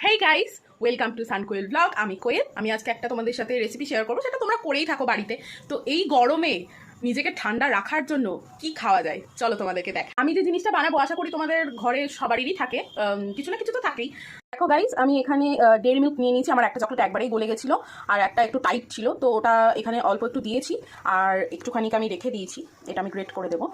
Hey guys, welcome to Sun Koyel blog. আমি কোয়েল। আমি আজকে একটা তোমাদের সাথে রেসিপি শেয়ার করবো, সেটা তোমরা করেই থাকো বাড়িতে। তো এই গরমে নিজেকে ঠান্ডা রাখার জন্য কি খাওয়া যায় চলো তোমাদেরকে দেখ। আমি যে জিনিসটা বানাবো আশা করি তোমাদের ঘরে সবারই থাকে, কিছু না কিছু তো থাকেই। দেখো গাইস, আমি এখানে ডেয়ারি মিল্ক নিয়ে নিয়েছি। আমার একটা চকলেট একবারেই গলে গেছিলো, আর একটা একটু টাইট ছিল, তো ওটা এখানে অল্প একটু দিয়েছি আর একটুখানি আমি রেখে দিয়েছি। এটা আমি গ্রেট করে দেবো।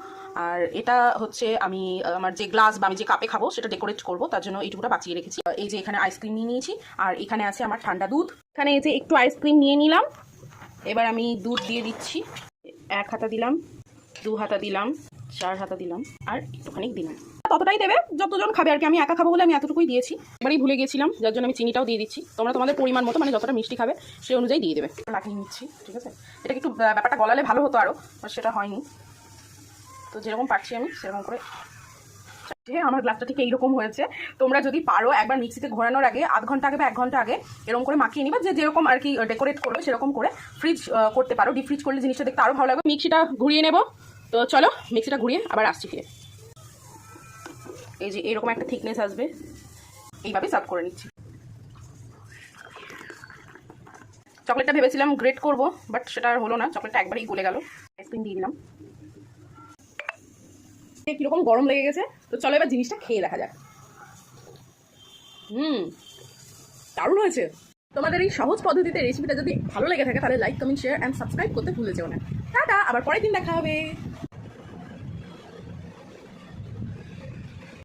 আর এটা হচ্ছে আমি আমার যে গ্লাস বা আমি যে কাপে খাবো সেটা ডেকোরেট করবো, তার জন্য এইটুকুটা বাঁচিয়ে রেখেছি। এই যে এখানে আইসক্রিম নিয়ে নিয়েছি, আর এখানে আছে আমার ঠান্ডা দুধ। এখানে এই যে একটু আইসক্রিম নিয়ে নিলাম। এবার আমি দুধ দিয়ে দিচ্ছি। 1 হাতা দিলাম, 2 হাতা দিলাম, 4 হাতা দিলাম, আর একটুখানি দিলাম। ততটাই দেবে যতজন খাবে আর কি। আমি একা খাবো বলে আমি এতটুকুই দিয়েছি। এবারেই ভুলে গেছিলাম, যার জন্য আমি চিনিটাও দিয়ে দিচ্ছি। তোমরা তোমাদের পরিমাণ মতো, মানে যতটা মিষ্টি খাবে সেই অনুযায়ী দিয়ে দেবে। লাগিয়ে নিচ্ছি, ঠিক আছে। এটা একটু ব্যাপারটা গলালে ভালো হতো আরও, সেটা হয়নি। তো যেরকম পারছি আমি সেরকম করে। আমার গ্লাসটা ঠিক এইরকম হয়েছে। তোমরা যদি পারো একবার মিক্সিতে ঘোরানোর আগে, আধ ঘন্টা আগে বা 1 ঘন্টা আগে এরকম করে মাখিয়ে নিবা, যেরকম আর কি ডেকোরেট করবে সেরকম করে ফ্রিজ করতে পারো। ডিপ ফ্রিজ করলে জিনিসটা দেখতে আরও ভালো লাগবে। মিক্সিটা ঘুরিয়ে নেব। তো চলো মিক্সিটা ঘুরিয়ে আবার আসছি ফিরে। এই যে এরকম একটা থিকনেস আসবে, এইভাবে সার্ভ করে নিচ্ছি। চকলেটটা ভেবেছিলাম গ্রেট করব, বাট সেটা আর হলো না। চকলেটটা একবারেই গলে গেল। আইসক্রিম দিয়ে দিলাম। কিরকম গরম লেগে গেছে, তো চলো এবার জিনিসটা খেয়ে দেখা যাক। দারুণ হয়েছে। তোমাদের এই সহজ পদ্ধতিতে রেসিপিটা যদি ভালো লেগে থাকে তাহলে like, comment, share and subscribe করতে ভুলে যেও না। টাটা, আবার পরের দিন দেখা হবে।